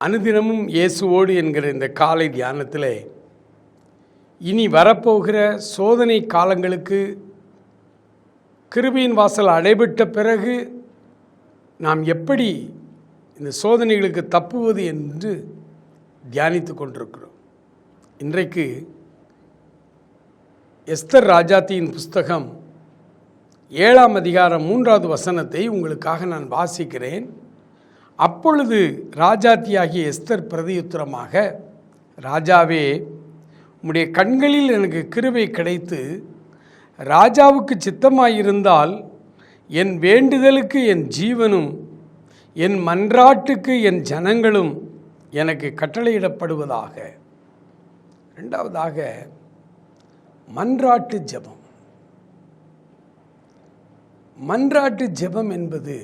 அனுதினமும் இயேசுவோடு என்கிற இந்த காலை தியானத்தில் இனி வரப்போகிற சோதனை காலங்களுக்கு கிருபையின் வாசல் அடைபட்ட பிறகு நாம் எப்படி இந்த சோதனைகளுக்கு தப்புவது என்று தியானித்து கொண்டிருக்கிறோம். இன்றைக்கு எஸ்தர் ராஜாத்தியின் புஸ்தகம் 7ஆம் அதிகாரம் 3வது வசனத்தை உங்களுக்காக நான் வாசிக்கிறேன். அப்பொழுது ராஜாத்தியாகிய எஸ்தர் பிரதியுத்தரமாக, ராஜாவே, உம்முடைய கண்களில் எனக்கு கிருபை கிடைத்து ராஜாவுக்கு சித்தமாயிருந்தால் என் வேண்டுதலுக்கு என் ஜீவனும் என் மன்றாட்டுக்கு என் ஜனங்களும் எனக்கு கட்டளையிடப்படுவதாக. இரண்டாவதாக, மன்றாட்டு ஜெபம். மன்றாட்டு ஜெபம் என்பது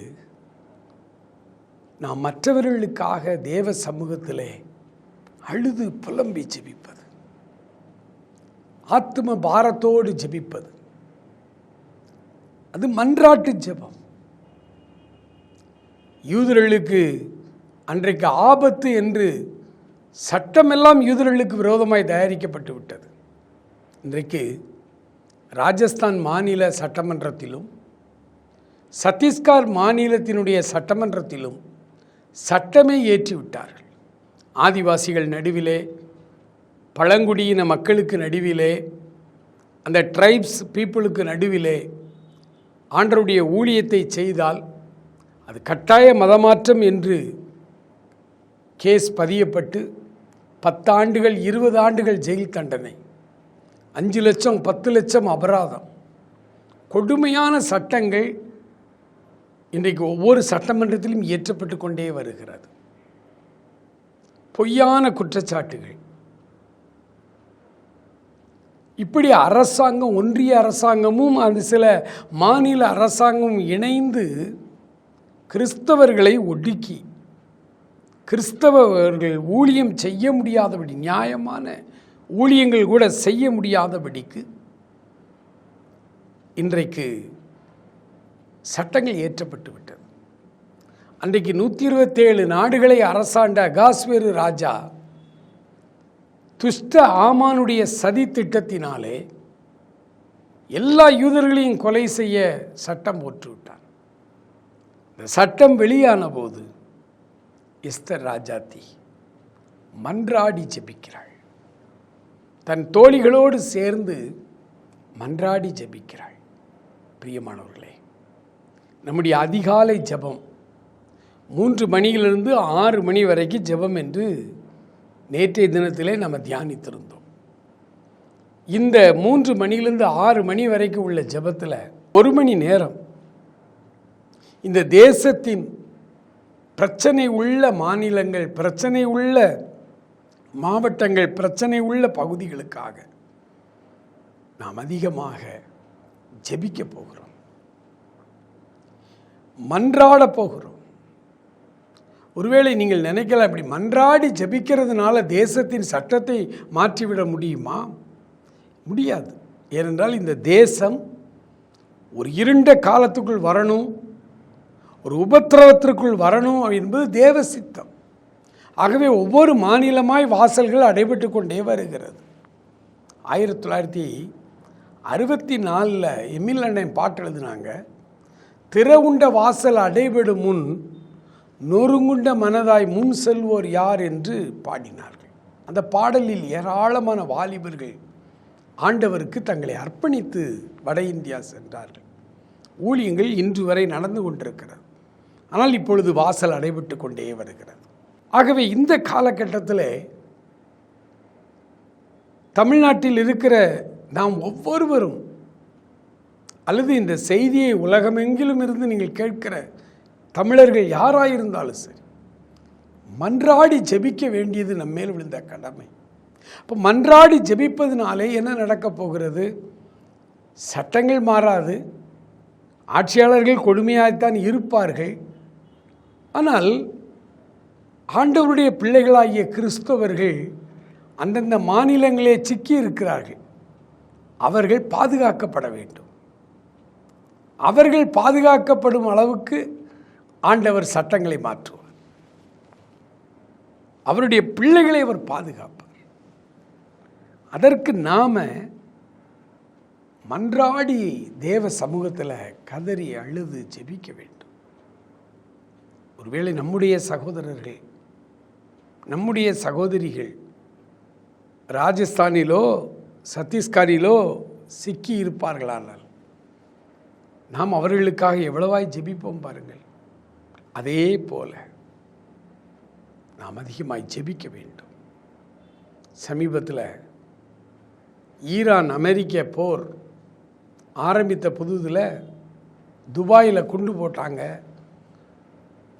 நாம் மற்றவர்களுக்காக தேவ சமூகத்திலே அழுது புலம்பி ஜெபிப்பது, ஆத்ம பாரத்தோடு ஜெபிப்பது, அது மன்றாட்டு ஜெபம். யூதர்களுக்கு அன்றைக்கு ஆபத்து என்று சட்டமெல்லாம் யூதர்களுக்கு விரோதமாய் தயாரிக்கப்பட்டு விட்டது. இன்றைக்கு ராஜஸ்தான் மாநில சட்டமன்றத்திலும் சத்தீஸ்கர் மாநிலத்தினுடைய சட்டமன்றத்திலும் சட்டமே ஏற்றிவிட்டார்கள். ஆதிவாசிகள் நடுவிலே, பழங்குடியின மக்களுக்கு நடுவிலே, அந்த ட்ரைப்ஸ் பீப்புளுக்கு நடுவிலே ஆண்டவருடைய ஊழியத்தை செய்தால் அது கட்டாய மதமாற்றம் என்று கேஸ் பதியப்பட்டு 10 ஆண்டுகள் 20 ஆண்டுகள் ஜெயில் தண்டனை, 5 லட்சம் 10 லட்சம் அபராதம், கொடுமையான சட்டங்கள் இன்றைக்கு ஒவ்வொரு சட்டமன்றத்திலும் இயற்றப்பட்டு கொண்டே வருகிறது. பொய்யான குற்றச்சாட்டுகள். இப்படி அரசாங்கம், ஒன்றிய அரசாங்கமும் அந்த சில மாநில அரசாங்கமும் இணைந்து கிறிஸ்தவர்களை ஒடுக்கி, கிறிஸ்தவர்கள் ஊழியம் செய்ய முடியாதபடி, நியாயமான ஊழியங்கள் கூட செய்ய முடியாதபடிக்கு இன்றைக்கு சட்டங்கள் ஏற்றப்பட்டு விட்டது. அன்றைக்கு 127 நாடுகளை அரசாண்ட அகாஸ்வேரு ராஜா துஷ்ட ஆமானுடைய சதி திட்டத்தினாலே எல்லா யூதர்களையும் கொலை செய்ய சட்டம் போட்டுவிட்டார். இந்த சட்டம் வெளியான போது எஸ்தர் ராஜாத்தி மன்றாடி ஜெபிக்கிறாள். தன் தோழிகளோடு சேர்ந்து மன்றாடி ஜெபிக்கிறாள். பிரியமானவர்களே, நம்முடைய அதிகாலை ஜெபம் 3 மணியிலிருந்து 6 மணி வரைக்கும் ஜெபம் என்று நேற்றைய தினத்திலே நம்ம தியானித்திருந்தோம். இந்த 3 மணியிலிருந்து 6 மணி வரைக்கும் உள்ள ஜெபத்தில் 1 மணி நேரம் இந்த தேசத்தின் பிரச்சனை உள்ள மாநிலங்கள், பிரச்சனை உள்ள மாவட்டங்கள், பிரச்சனை உள்ள பகுதிகளுக்காக நாம் அதிகமாக ஜெபிக்க போகிறோம், மன்றாட போகிறோம். ஒருவேளை நீங்கள் நினைக்கலாம், அப்படி மன்றாடி ஜெபிக்கிறதுனால தேசத்தின் சட்டத்தை மாற்றிவிட முடியுமா? முடியாது. ஏனென்றால் இந்த தேசம் ஒரு இருண்ட காலத்துக்குள் வரணும், ஒரு உபத்திரவத்திற்குள் வரணும் என்பது தேவ சித்தம். ஆகவே ஒவ்வொரு மாநிலமாய் வாசல்கள் அடைபட்டு கொண்டே வருகிறது. 1964 எமில் அண்ணன் பாட்டு எழுதினாங்க, திறவுண்ட வாசல் அடைபடும் முன் நொறுங்குண்ட மனதாய் முன் செல்வோர் யார் என்று பாடினார்கள். அந்த பாடலில் ஏராளமான வாலிபர்கள் ஆண்டவருக்கு தங்களை அர்ப்பணித்து வட இந்தியா சென்றார்கள். ஊழியங்கள் இன்று வரை நடந்து கொண்டிருக்கிறது. ஆனால் இப்பொழுது வாசல் அடைபட்டு கொண்டே வருகிறது. ஆகவே இந்த காலகட்டத்தில் தமிழ்நாட்டில் இருக்கிற நாம் ஒவ்வொருவரும், அல்லது இந்த செய்தியை உலகமெங்கிலும் இருந்து நீங்கள் கேட்கிற தமிழர்கள் யாராயிருந்தாலும் சரி, மன்றாடி ஜெபிக்க வேண்டியது நம்ம மேல் விழுந்த கடமை. அப்போ மன்றாடி ஜெபிப்பதனாலே என்ன நடக்கப் போகிறது? சட்டங்கள் மாறாது, ஆட்சியாளர்கள் கொடுமையாகத்தான் இருப்பார்கள். ஆனால் ஆண்டவருடைய பிள்ளைகளாகிய கிறிஸ்தவர்கள் அந்தந்த மாநிலங்களே சிக்கி இருக்கிறார்கள். அவர்கள் பாதுகாக்கப்பட வேண்டும். அவர்கள் பாதுகாக்கப்படும் அளவுக்கு ஆண்டவர் சட்டங்களை மாற்றுவார். அவருடைய பிள்ளைகளை அவர் பாதுகாப்பார். அதற்கு நாம மன்றாடி தேவ சமூகத்தில் கதறி அழுது ஜெபிக்க வேண்டும். ஒருவேளை நம்முடைய சகோதரர்கள், நம்முடைய சகோதரிகள் ராஜஸ்தானிலோ சத்தீஸ்கரிலோ சிக்கி இருப்பார்களானால் நாம் அவர்களுக்காக எவ்வளவாய் ஜெபிப்போம் பாருங்கள். அதே போல நாம் அதிகமாய் ஜெபிக்க வேண்டும். சமீபத்தில் ஈரான் அமெரிக்க போர் ஆரம்பித்த புதுதில் துபாயில் குண்டு போட்டாங்க,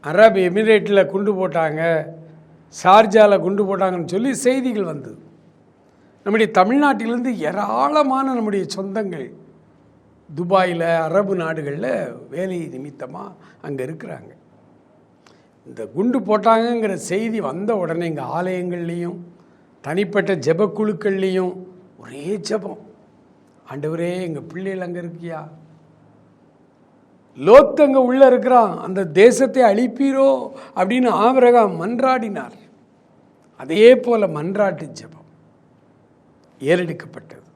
அரபு எமிரேட்டில் குண்டு போட்டாங்க, ஷார்ஜாவில் குண்டு போட்டாங்கன்னு சொல்லி செய்திகள் வந்தது. நம்முடைய தமிழ்நாட்டிலிருந்து ஏராளமான நம்முடைய சொந்தங்கள் துபாயில் அரபு நாடுகளில் வேலை நிமித்தமாக அங்கே இருக்கிறாங்க. இந்த குண்டு போட்டாங்கங்கிற செய்தி வந்த உடனே எங்கள் ஆலயங்கள்லேயும் தனிப்பட்ட ஜெபக்குழுக்கள்லேயும் ஒரே ஜெபம், ஆண்டவரே எங்கள் பிள்ளைகள் அங்கே இருக்கியா, லோத் அங்கே உள்ளே இருக்கிறான், அந்த தேசத்தை அழிப்பீரோ அப்படின்னு ஆபிரகாம் மன்றாடினார். அதே போல் மன்றாட்டு ஜெபம் ஏறெடுக்கப்பட்டது.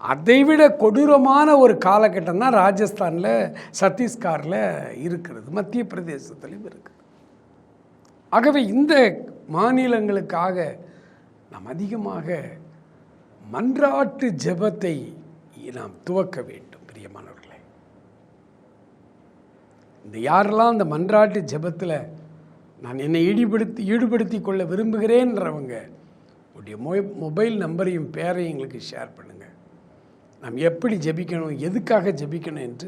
அதைவிட கொடூரமான ஒரு காலகட்டம் தான் ராஜஸ்தானில் சத்தீஸ்கரில் இருக்கிறது, மத்திய பிரதேசத்திலும் இருக்குது. ஆகவே இந்த மாநிலங்களுக்காக நாம் அதிகமாக மன்றாட்டு ஜெபத்தை நாம் துவக்க வேண்டும். பிரியமானவர்களே, இந்த யாரெல்லாம் அந்த மன்றாட்டு ஜெபத்தில் நான் என்னை ஈடுபடுத்தி கொள்ள விரும்புகிறேன்றவங்க உடைய மொபைல் நம்பரையும் பேரையும் எங்களுக்கு ஷேர் பண்ணுங்கள். நாம் எப்படி ஜெபிக்கணும், எதுக்காக ஜெபிக்கணும் என்று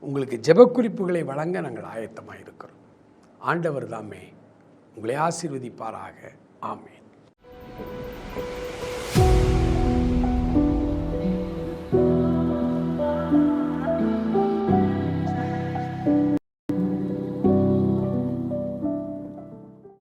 உங்களுக்கு ஜெபக்குறிப்புகளை வழங்க நாங்கள் ஆயத்தமாக இருக்கிறோம். ஆண்டவர் தாமே உங்களை ஆசீர்வதிப்பாராக. ஆமென்.